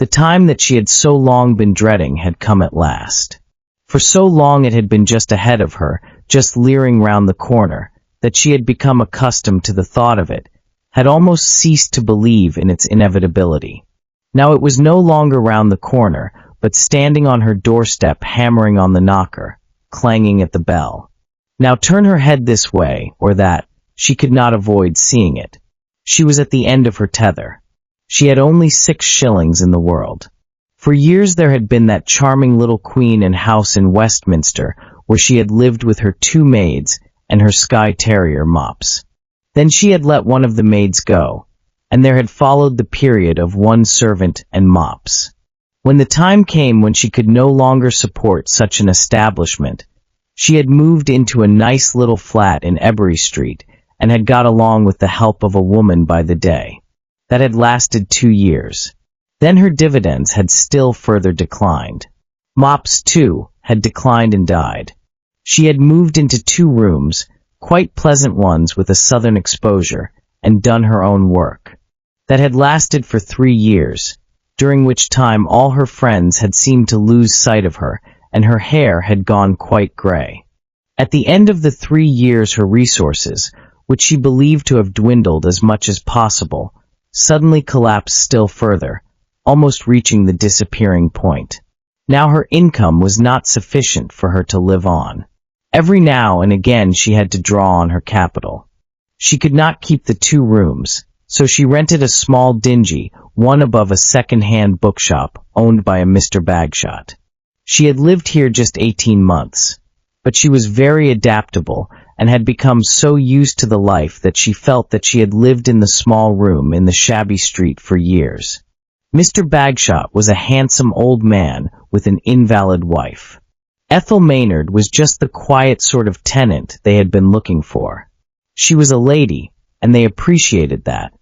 The time that she had so long been dreading had come at last. For so long it had been just ahead of her, just leering round the corner, that she had become accustomed to the thought of it, had almost ceased to believe in its inevitability. Now it was no longer round the corner, but standing on her doorstep, hammering on the knocker, clanging at the bell. Now turn her head this way or that, she could not avoid seeing it. She was at the end of her tether. She had only 6 shillings in the world. For years there had been that charming little Queen and house in Westminster, where she had lived with her 2 maids and her Skye Terrier Mops. Then she had let one of the maids go, and there had followed the period of 1 servant and Mops. When the time came when she could no longer support such an establishment, she had moved into a nice little flat in Ebury Street, and had got along with the help of a woman by the day. That had lasted 2 years. Then her dividends had still further declined. Mops, too, had declined and died. She had moved into 2 rooms, quite pleasant ones with a southern exposure, and done her own work. That had lasted for 3 years, during which time all her friends had seemed to lose sight of her, and her hair had gone quite grey. At the end of the 3 years her resources, which she believed to have dwindled as much as possible, suddenly collapsed still further, almost reaching the disappearing point. Now her income was not sufficient for her to live on. Every now and again she had to draw on her capital. She could not keep the 2 rooms, so she rented a small dingy one above a second-hand bookshop owned by a Mr. Bagshot. She had lived here just 18 months, but she was very adaptable and had become so used to the life that she felt that she had lived in the small room in the shabby street for years. Mr. Bagshot was a handsome old man with an invalid wife. Ethel Maynard was just the quiet sort of tenant they had been looking for. She was a lady, and they appreciated that.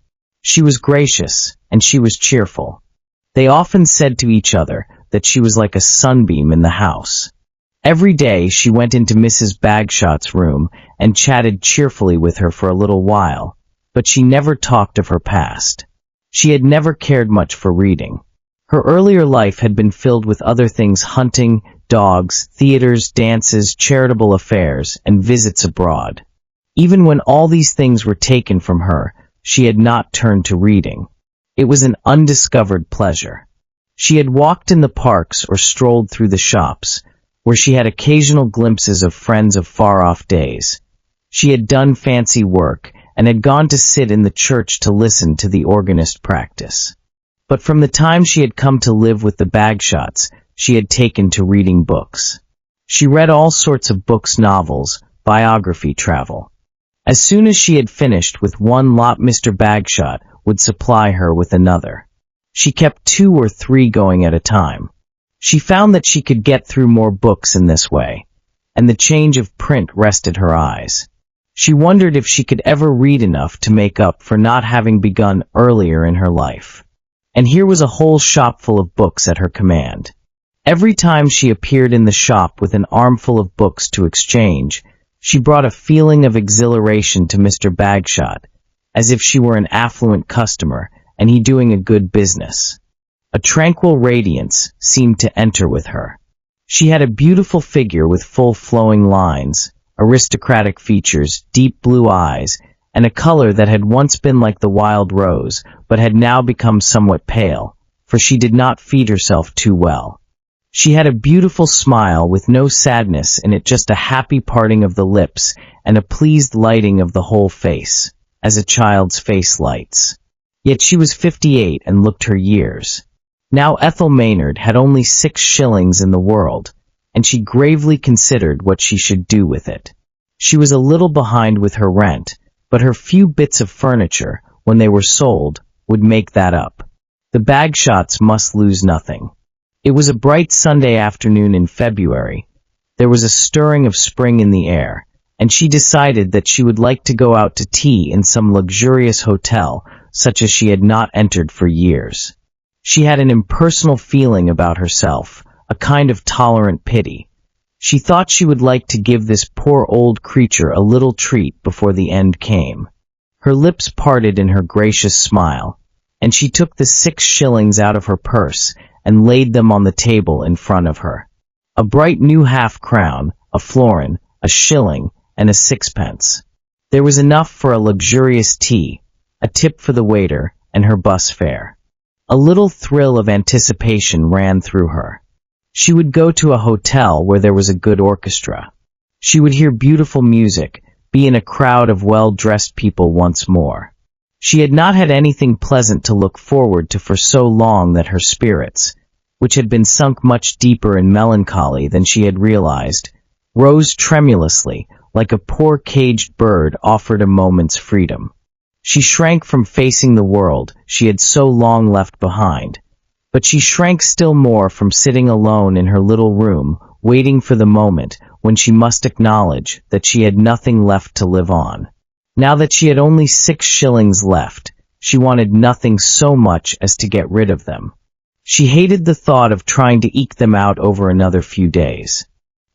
She was gracious, and she was cheerful. They often said to each other that she was like a sunbeam in the house. Every day she went into Mrs. Bagshot's room and chatted cheerfully with her for a little while, but she never talked of her past. She had never cared much for reading. Her earlier life had been filled with other things: hunting, dogs, theaters, dances, charitable affairs, and visits abroad. Even when all these things were taken from her, she had not turned to reading. It was an undiscovered pleasure. She had walked in the parks or strolled through the shops, where she had occasional glimpses of friends of far-off days. She had done fancy work, and had gone to sit in the church to listen to the organist practice. But from the time she had come to live with the Bagshots, she had taken to reading books. She read all sorts of books, novels, biography, travel. As soon as she had finished with one lot, Mr. Bagshot would supply her with another. She kept 2 or 3 going at a time. She found that she could get through more books in this way, and the change of print rested her eyes. She wondered if she could ever read enough to make up for not having begun earlier in her life. And here was a whole shop full of books at her command. Every time she appeared in the shop with an armful of books to exchange, she brought a feeling of exhilaration to Mr. Bagshot, as if she were an affluent customer and he doing a good business. A tranquil radiance seemed to enter with her. She had a beautiful figure with full flowing lines, aristocratic features, deep blue eyes, and a color that had once been like the wild rose, but had now become somewhat pale, for she did not feed herself too well. She had a beautiful smile with no sadness in it, just a happy parting of the lips and a pleased lighting of the whole face, as a child's face lights. Yet she was 58 and looked her years. Now Ethel Maynard had only 6 shillings in the world, and she gravely considered what she should do with it. She was a little behind with her rent, but her few bits of furniture, when they were sold, would make that up. The Bagshots must lose nothing. It was a bright Sunday afternoon in February. There was a stirring of spring in the air, and she decided that she would like to go out to tea in some luxurious hotel, such as she had not entered for years. She had an impersonal feeling about herself, a kind of tolerant pity. She thought she would like to give this poor old creature a little treat before the end came. Her lips parted in her gracious smile, and she took the 6 shillings out of her purse and laid them on the table in front of her. A bright new half-crown, a florin, a shilling, and a 6pence. There was enough for a luxurious tea, a tip for the waiter, and her bus fare. A little thrill of anticipation ran through her. She would go to a hotel where there was a good orchestra. She would hear beautiful music, be in a crowd of well-dressed people once more. She had not had anything pleasant to look forward to for so long that her spirits, which had been sunk much deeper in melancholy than she had realized, rose tremulously, like a poor caged bird offered a moment's freedom. She shrank from facing the world she had so long left behind, but she shrank still more from sitting alone in her little room, waiting for the moment when she must acknowledge that she had nothing left to live on. Now that she had only 6 shillings left, she wanted nothing so much as to get rid of them. She hated the thought of trying to eke them out over another few days.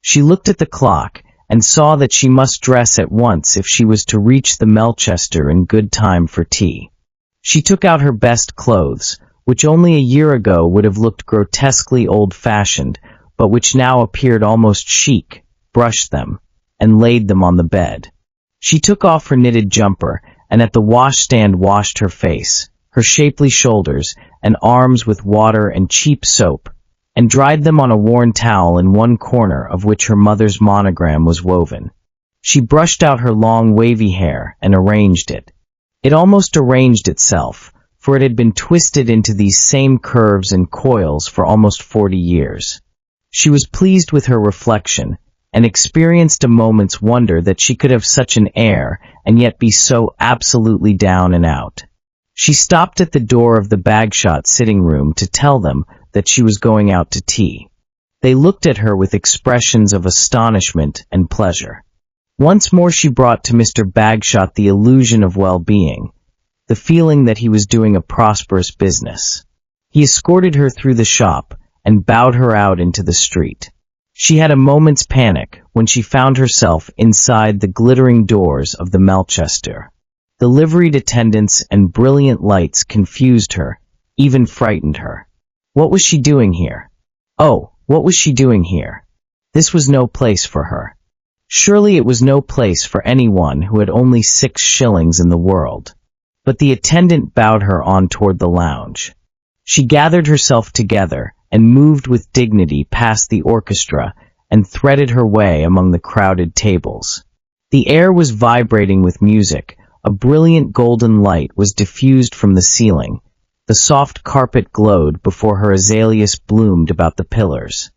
She looked at the clock and saw that she must dress at once if she was to reach the Melchester in good time for tea. She took out her best clothes, which only a year ago would have looked grotesquely old-fashioned, but which now appeared almost chic, brushed them, and laid them on the bed. She took off her knitted jumper, and at the washstand washed her face, her shapely shoulders, and arms with water and cheap soap, and dried them on a worn towel in one corner of which her mother's monogram was woven. She brushed out her long wavy hair and arranged it. It almost arranged itself, for it had been twisted into these same curves and coils for almost 40 years. She was pleased with her reflection, and experienced a moment's wonder that she could have such an air and yet be so absolutely down and out. She stopped at the door of the Bagshot sitting room to tell them that she was going out to tea. They looked at her with expressions of astonishment and pleasure. Once more she brought to Mr. Bagshot the illusion of well-being, the feeling that he was doing a prosperous business. He escorted her through the shop and bowed her out into the street. She had a moment's panic when she found herself inside the glittering doors of the Melchester. The liveried attendants and brilliant lights confused her, even frightened her. What was she doing here? Oh, what was she doing here? This was no place for her. Surely it was no place for anyone who had only 6 shillings in the world. But the attendant bowed her on toward the lounge. She gathered herself together and moved with dignity past the orchestra and threaded her way among the crowded tables. The air was vibrating with music, a brilliant golden light was diffused from the ceiling, the soft carpet glowed before her azaleas bloomed about the pillars.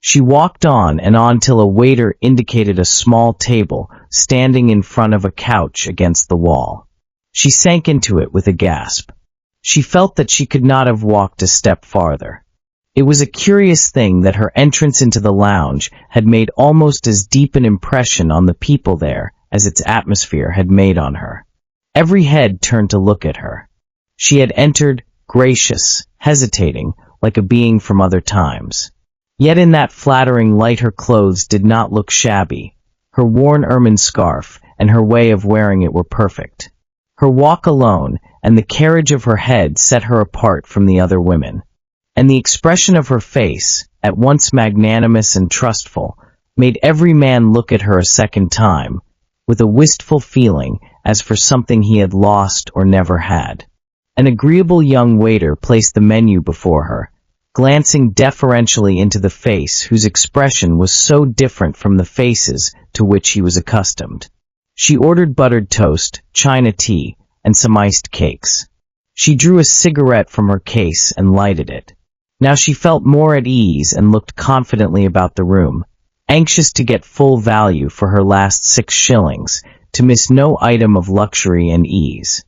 She walked on and on till a waiter indicated a small table standing in front of a couch against the wall. She sank into it with a gasp. She felt that she could not have walked a step farther. It was a curious thing that her entrance into the lounge had made almost as deep an impression on the people there as its atmosphere had made on her. Every head turned to look at her. She had entered, gracious, hesitating, like a being from other times. Yet in that flattering light her clothes did not look shabby. Her worn ermine scarf and her way of wearing it were perfect. Her walk alone and the carriage of her head set her apart from the other women. And the expression of her face, at once magnanimous and trustful, made every man look at her a second time, with a wistful feeling as for something he had lost or never had. An agreeable young waiter placed the menu before her, glancing deferentially into the face whose expression was so different from the faces to which he was accustomed. She ordered buttered toast, China tea, and some iced cakes. She drew a cigarette from her case and lighted it. Now she felt more at ease and looked confidently about the room, anxious to get full value for her last 6 shillings, to miss no item of luxury and ease.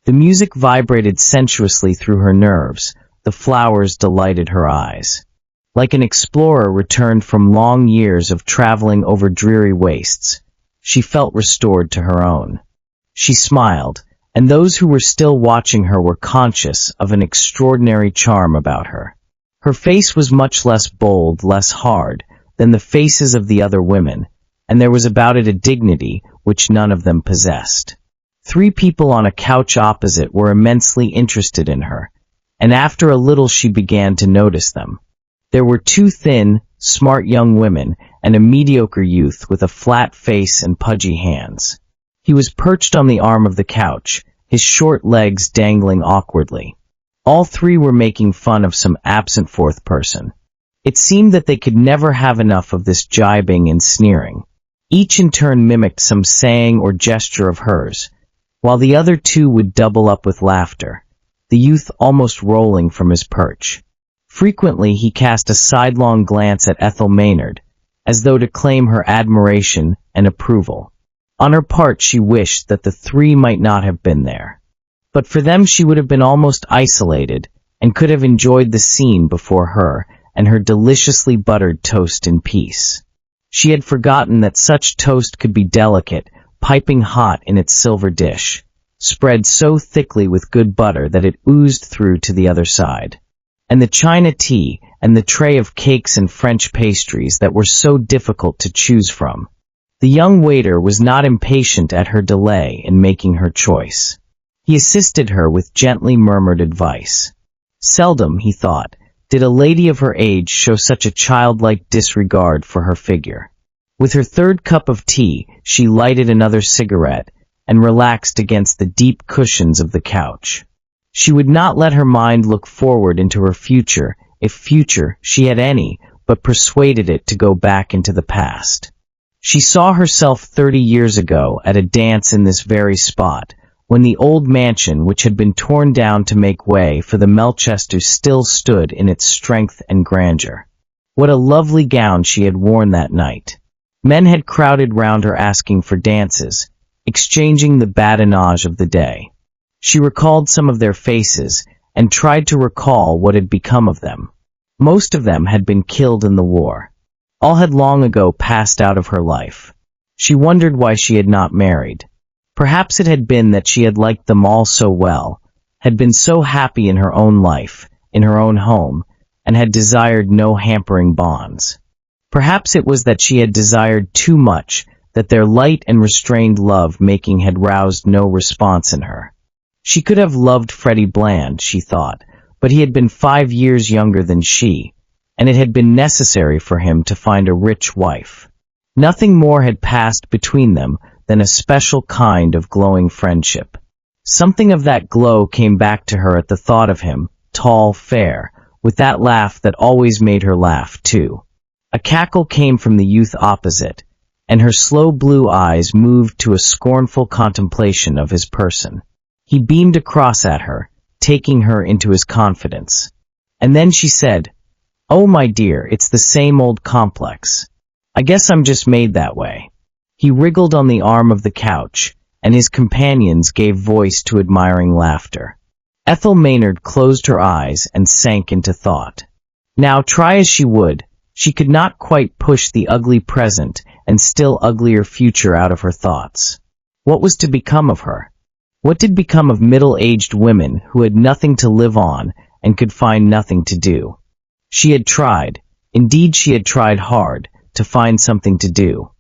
The music vibrated sensuously through her nerves, the flowers delighted her eyes. Like an explorer returned from long years of traveling over dreary wastes, she felt restored to her own. She smiled, and those who were still watching her were conscious of an extraordinary charm about her. Her face was much less bold, less hard, than the faces of the other women, and there was about it a dignity which none of them possessed. 3 people on a couch opposite were immensely interested in her, and after a little she began to notice them. There were 2 thin, smart young women and a mediocre youth with a flat face and pudgy hands. He was perched on the arm of the couch, his short legs dangling awkwardly. All 3 were making fun of some absent 4th person. It seemed that they could never have enough of this jibing and sneering. Each in turn mimicked some saying or gesture of hers, while the other 2 would double up with laughter, the youth almost rolling from his perch. Frequently he cast a sidelong glance at Ethel Maynard, as though to claim her admiration and approval. On her part she wished that the 3 might not have been there. But for them she would have been almost isolated, and could have enjoyed the scene before her and her deliciously buttered toast in peace. She had forgotten that such toast could be delicate, piping hot in its silver dish, spread so thickly with good butter that it oozed through to the other side. And the China tea, and the tray of cakes and French pastries that were so difficult to choose from. The young waiter was not impatient at her delay in making her choice. He assisted her with gently murmured advice. Seldom, he thought, did a lady of her age show such a childlike disregard for her figure. With her 3rd cup of tea, she lighted another cigarette and relaxed against the deep cushions of the couch. She would not let her mind look forward into her future, if future she had any, but persuaded it to go back into the past. She saw herself 30 years ago at a dance in this very spot, when the old mansion which had been torn down to make way for the Melchesters still stood in its strength and grandeur. What a lovely gown she had worn that night! Men had crowded round her asking for dances, exchanging the badinage of the day. She recalled some of their faces, and tried to recall what had become of them. Most of them had been killed in the war. All had long ago passed out of her life. She wondered why she had not married. Perhaps it had been that she had liked them all so well, had been so happy in her own life, in her own home, and had desired no hampering bonds. Perhaps it was that she had desired too much, that their light and restrained love-making had roused no response in her. She could have loved Freddie Bland, she thought, but he had been 5 years younger than she, and it had been necessary for him to find a rich wife. Nothing more had passed between them than a special kind of glowing friendship. Something of that glow came back to her at the thought of him, tall, fair, with that laugh that always made her laugh, too. A cackle came from the youth opposite, and her slow blue eyes moved to a scornful contemplation of his person. He beamed across at her, taking her into his confidence. And then she said, "Oh, my dear, it's the same old complex. I guess I'm just made that way." He wriggled on the arm of the couch, and his companions gave voice to admiring laughter. Ethel Maynard closed her eyes and sank into thought. Now, try as she would, she could not quite push the ugly present and still uglier future out of her thoughts. What was to become of her? What did become of middle-aged women who had nothing to live on and could find nothing to do? She had tried, indeed she had tried hard, to find something to do.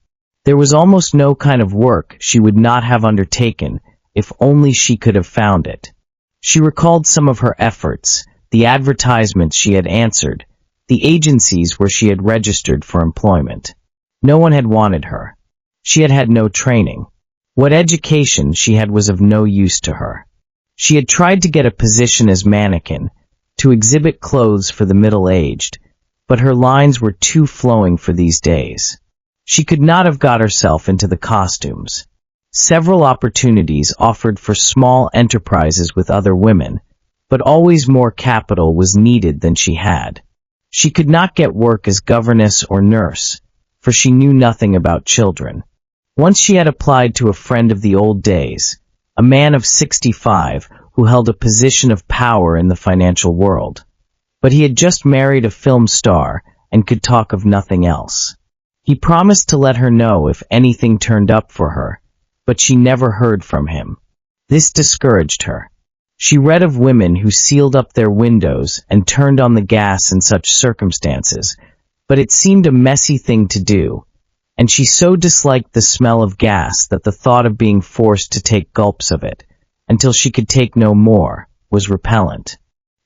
There was almost no kind of work she would not have undertaken if only she could have found it. She recalled some of her efforts, the advertisements she had answered, the agencies where she had registered for employment. No one had wanted her. She had had no training. What education she had was of no use to her. She had tried to get a position as mannequin, to exhibit clothes for the middle-aged, but her lines were too flowing for these days. She could not have got herself into the costumes. Several opportunities offered for small enterprises with other women, but always more capital was needed than she had. She could not get work as governess or nurse, for she knew nothing about children. Once she had applied to a friend of the old days, a man of 65 who held a position of power in the financial world. But he had just married a film star and could talk of nothing else. He promised to let her know if anything turned up for her, but she never heard from him. This discouraged her. She read of women who sealed up their windows and turned on the gas in such circumstances, but it seemed a messy thing to do, and she so disliked the smell of gas that the thought of being forced to take gulps of it, until she could take no more, was repellent.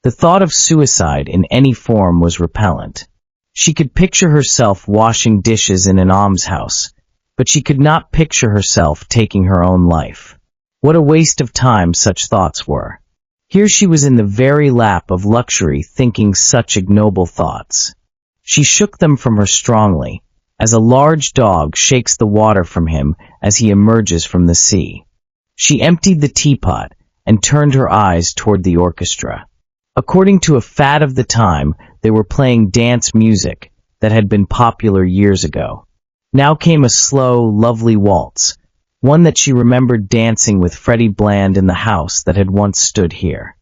The thought of suicide in any form was repellent. She could picture herself washing dishes in an almshouse, but she could not picture herself taking her own life. What a waste of time such thoughts were. Here she was in the very lap of luxury thinking such ignoble thoughts. She shook them from her strongly, as a large dog shakes the water from him as he emerges from the sea. She emptied the teapot and turned her eyes toward the orchestra. According to a fad of the time, they were playing dance music that had been popular years ago. Now came a slow, lovely waltz, one that she remembered dancing with Freddie Bland in the house that had once stood here.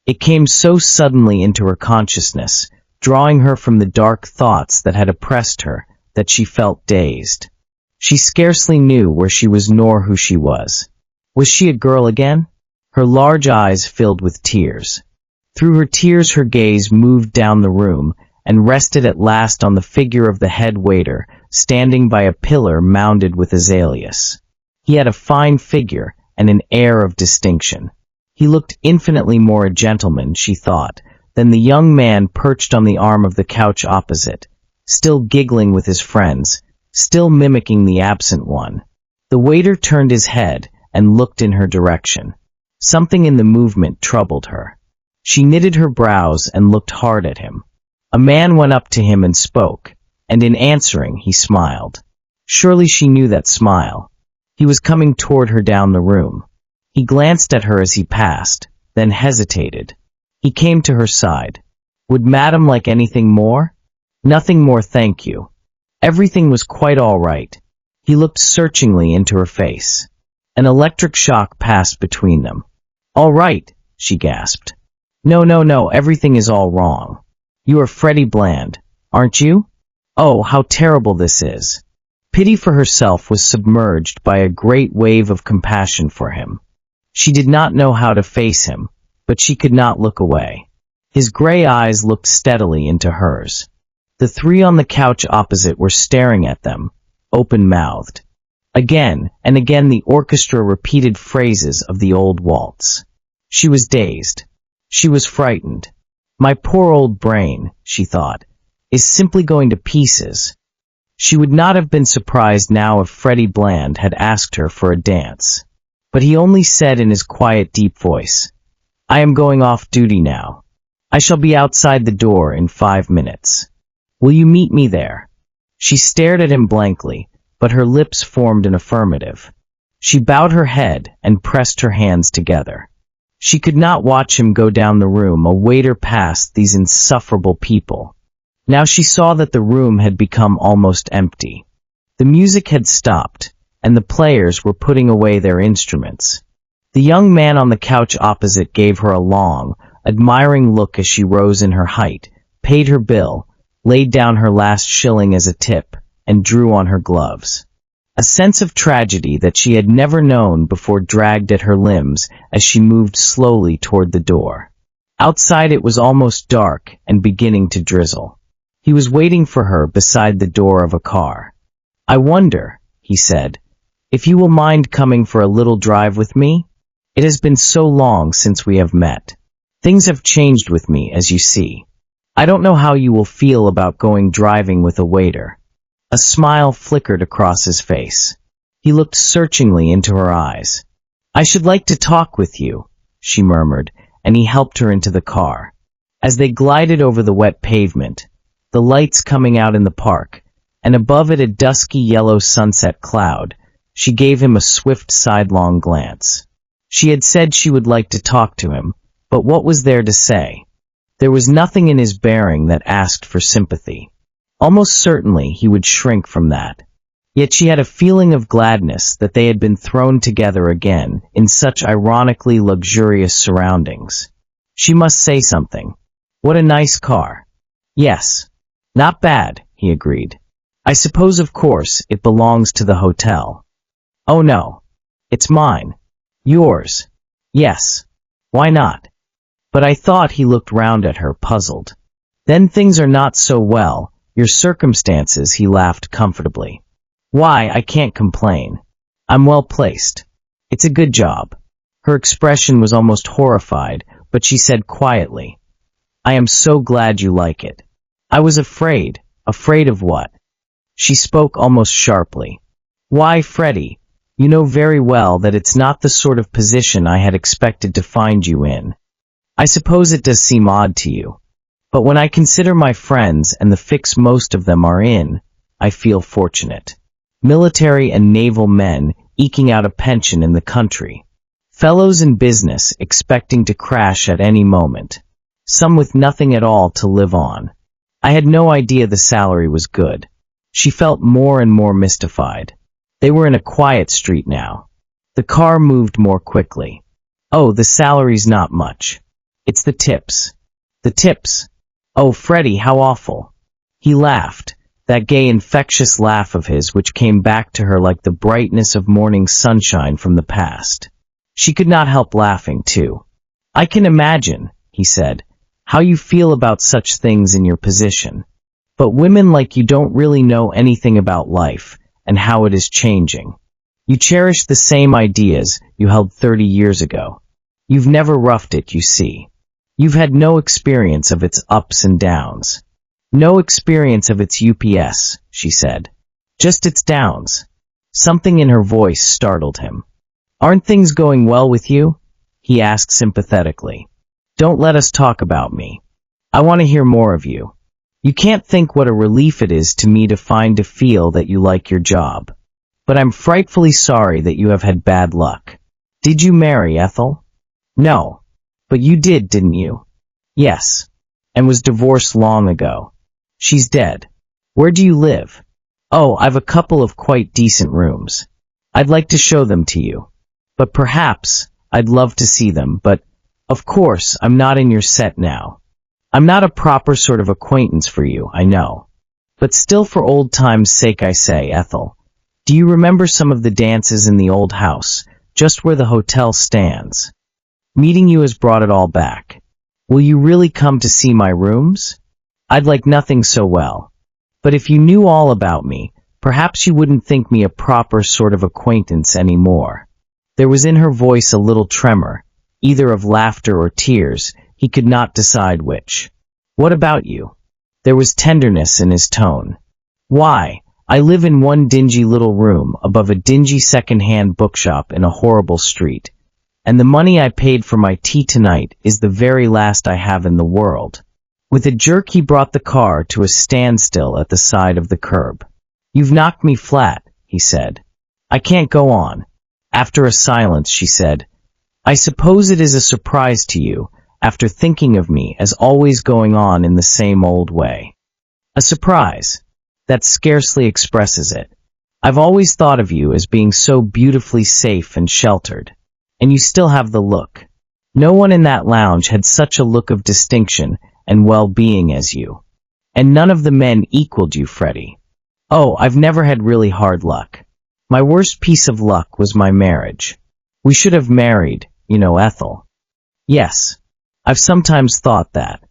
It came so suddenly into her consciousness, drawing her from the dark thoughts that had oppressed her, that she felt dazed. She scarcely knew where she was nor who she was. Was she a girl again? Her large eyes filled with tears. Through her tears her gaze moved down the room and rested at last on the figure of the head waiter standing by a pillar mounded with azaleas. He had a fine figure and an air of distinction. He looked infinitely more a gentleman, she thought, than the young man perched on the arm of the couch opposite, still giggling with his friends, still mimicking the absent one. The waiter turned his head and looked in her direction. Something in the movement troubled her. She knitted her brows and looked hard at him. A man went up to him and spoke, and in answering he smiled. Surely she knew that smile. He was coming toward her down the room. He glanced at her as he passed, then hesitated. He came to her side. Would Madame like anything more? Nothing more, thank you. Everything was quite all right. He looked searchingly into her face. An electric shock passed between them. All right, she gasped. No, everything is all wrong. You are Freddie Bland, aren't you? Oh, how terrible this is. Pity for herself was submerged by a great wave of compassion for him. She did not know how to face him, but she could not look away. His gray eyes looked steadily into hers. The three on the couch opposite were staring at them, open-mouthed. Again and again the orchestra repeated phrases of the old waltz. She was dazed. She was frightened. My poor old brain, she thought, is simply going to pieces. She would not have been surprised now if Freddie Bland had asked her for a dance. But he only said in his quiet, deep voice, I am going off duty now. I shall be outside the door in 5 minutes. Will you meet me there? She stared at him blankly, but her lips formed an affirmative. She bowed her head and pressed her hands together. She could not watch him go down the room, a waiter past these insufferable people. Now she saw that the room had become almost empty. The music had stopped, and the players were putting away their instruments. The young man on the couch opposite gave her a long, admiring look as she rose in her height, paid her bill, laid down her last shilling as a tip, and drew on her gloves. A sense of tragedy that she had never known before dragged at her limbs as she moved slowly toward the door. Outside it was almost dark and beginning to drizzle. He was waiting for her beside the door of a car. I wonder, he said, if you will mind coming for a little drive with me? It has been so long since we have met. Things have changed with me, as you see. I don't know how you will feel about going driving with a waiter. A smile flickered across his face. He looked searchingly into her eyes. I should like to talk with you, she murmured, and he helped her into the car. As they glided over the wet pavement, the lights coming out in the park, and above it a dusky yellow sunset cloud, she gave him a swift sidelong glance. She had said she would like to talk to him, but what was there to say? There was nothing in his bearing that asked for sympathy. Almost certainly he would shrink from that. Yet she had a feeling of gladness that they had been thrown together again in such ironically luxurious surroundings. She must say something. What a nice car. Yes. Not bad, he agreed. I suppose, of course, it belongs to the hotel. Oh no. It's mine. Yours. Yes. Why not? But I thought, he looked round at her, puzzled. Then things are not so well. Your circumstances, he laughed comfortably. Why, I can't complain. I'm well placed. It's a good job. Her expression was almost horrified, but she said quietly, I am so glad you like it. I was afraid. Afraid of what? She spoke almost sharply. Why, Freddie, you know very well that it's not the sort of position I had expected to find you in. I suppose it does seem odd to you. But when I consider my friends and the fix most of them are in, I feel fortunate. Military and naval men eking out a pension in the country. Fellows in business expecting to crash at any moment. Some with nothing at all to live on. I had no idea the salary was good. She felt more and more mystified. They were in a quiet street now. The car moved more quickly. Oh, the salary's not much. It's the tips. The tips. Oh, Freddie, how awful. He laughed, that gay infectious laugh of his which came back to her like the brightness of morning sunshine from the past. She could not help laughing, too. I can imagine, he said, how you feel about such things in your position. But women like you don't really know anything about life and how it is changing. You cherish the same ideas you held 30 years ago. You've never roughed it, you see. You've had no experience of its ups and downs. No experience of its UPS, she said. Just its downs. Something in her voice startled him. Aren't things going well with you? He asked sympathetically. Don't let us talk about me. I want to hear more of you. You can't think what a relief it is to me to feel that you like your job. But I'm frightfully sorry that you have had bad luck. Did you marry Ethel? No. But you did, didn't you? Yes. And was divorced long ago. She's dead. Where do you live? Oh, I've a couple of quite decent rooms. I'd like to show them to you. But perhaps, I'd love to see them, but, of course, I'm not in your set now. I'm not a proper sort of acquaintance for you, I know. But still for old time's sake I say, Ethel, do you remember some of the dances in the old house, just where the hotel stands? Meeting you has brought it all back. Will you really come to see my rooms? I'd like nothing so well. But if you knew all about me, perhaps you wouldn't think me a proper sort of acquaintance anymore. There was in her voice a little tremor, either of laughter or tears, he could not decide which. What about you? There was tenderness in his tone. Why, I live in one dingy little room above a dingy second-hand bookshop in a horrible street, and the money I paid for my tea tonight is the very last I have in the world. With a jerk he brought the car to a standstill at the side of the curb. You've knocked me flat, he said. I can't go on. After a silence, she said, I suppose it is a surprise to you, after thinking of me as always going on in the same old way. A surprise. That scarcely expresses it. I've always thought of you as being so beautifully safe and sheltered. And you still have the look. No one in that lounge had such a look of distinction and well-being as you. And none of the men equaled you, Freddie. Oh, I've never had really hard luck. My worst piece of luck was my marriage. We should have married, you know, Ethel. Yes. I've sometimes thought that.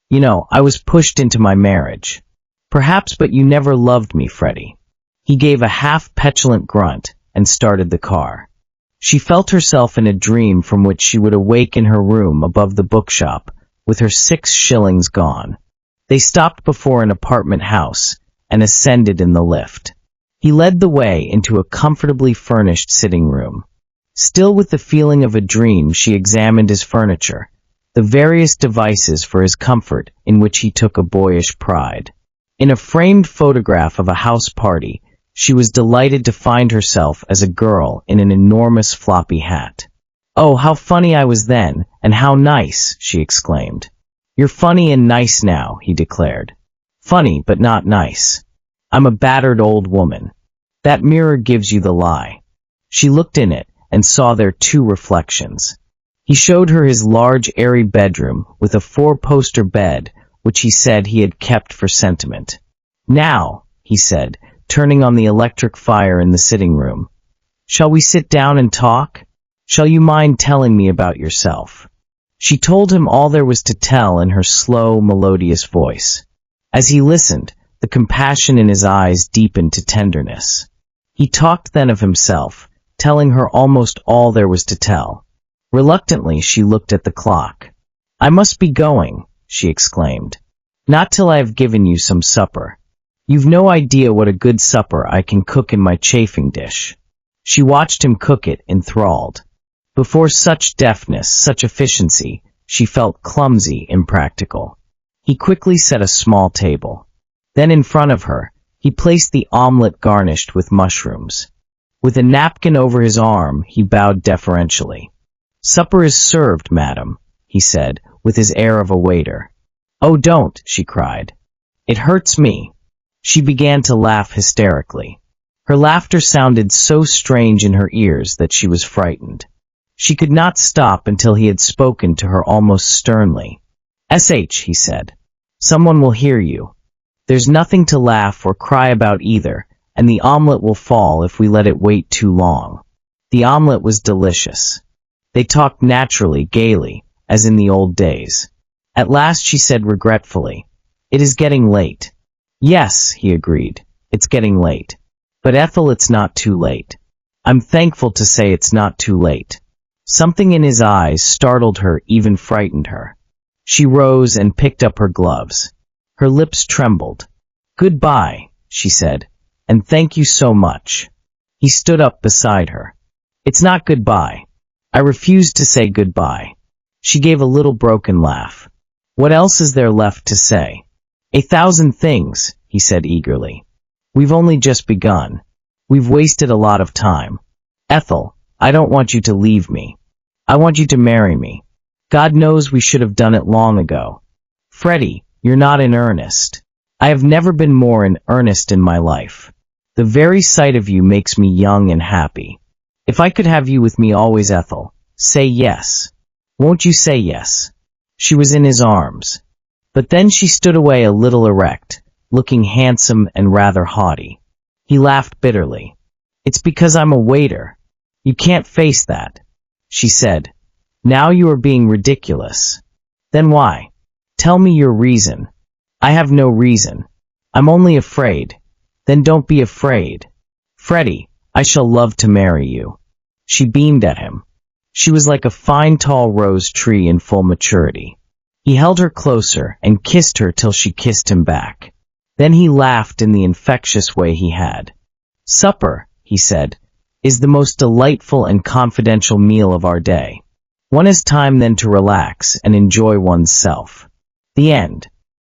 You know, I was pushed into my marriage. Perhaps, but you never loved me, Freddie. He gave a half-petulant grunt and started the car. She felt herself in a dream from which she would awake in her room above the bookshop, with her 6 shillings gone. They stopped before an apartment house and ascended in the lift. He led the way into a comfortably furnished sitting room. Still with the feeling of a dream, she examined his furniture, the various devices for his comfort in which he took a boyish pride. In a framed photograph of a house party, she was delighted to find herself as a girl in an enormous floppy hat. Oh, how funny I was then, and how nice, she exclaimed. You're funny and nice now, he declared. Funny, but not nice. I'm a battered old woman. That mirror gives you the lie. She looked in it and saw their 2 reflections. He showed her his large, airy bedroom with a 4-poster bed, which he said he had kept for sentiment. Now, he said, turning on the electric fire in the sitting room, shall we sit down and talk? Shall you mind telling me about yourself? She told him all there was to tell in her slow, melodious voice. As he listened, the compassion in his eyes deepened to tenderness. He talked then of himself, telling her almost all there was to tell. Reluctantly, she looked at the clock. "I must be going," she exclaimed. "Not till I have given you some supper. You've no idea what a good supper I can cook in my chafing dish." She watched him cook it, enthralled. Before such deftness, such efficiency, she felt clumsy, impractical. He quickly set a small table. Then in front of her, he placed the omelette garnished with mushrooms. With a napkin over his arm, he bowed deferentially. "Supper is served, madam," he said, with his air of a waiter. "Oh, don't," she cried. "It hurts me." She began to laugh hysterically. Her laughter sounded so strange in her ears that she was frightened. She could not stop until he had spoken to her almost sternly. "Sh," he said. "Someone will hear you. There's nothing to laugh or cry about either, and the omelette will fall if we let it wait too long." The omelette was delicious. They talked naturally, gaily, as in the old days. At last she said regretfully, "It is getting late." "Yes," he agreed, "it's getting late. But Ethel, it's not too late. I'm thankful to say it's not too late." Something in his eyes startled her, even frightened her. She rose and picked up her gloves. Her lips trembled. "Goodbye," she said, "and thank you so much." He stood up beside her. "It's not goodbye. I refuse to say goodbye." She gave a little broken laugh. "What else is there left to say?" "A thousand things," he said eagerly. "We've only just begun. We've wasted a lot of time. Ethel, I don't want you to leave me. I want you to marry me. God knows we should have done it long ago. Freddie, you're not in earnest. I have never been more in earnest in my life. The very sight of you makes me young and happy. If I could have you with me always, Ethel, say yes. Won't you say yes?" She was in his arms. But then she stood away a little erect, looking handsome and rather haughty. He laughed bitterly. "It's because I'm a waiter. You can't face that," she said. "Now you are being ridiculous." "Then why? Tell me your reason." "I have no reason. I'm only afraid." "Then don't be afraid." "Freddie, I shall love to marry you." She beamed at him. She was like a fine tall rose tree in full maturity. He held her closer and kissed her till she kissed him back. Then he laughed in the infectious way he had. "Supper," he said, "is the most delightful and confidential meal of our day. One has time then to relax and enjoy one's self." The end.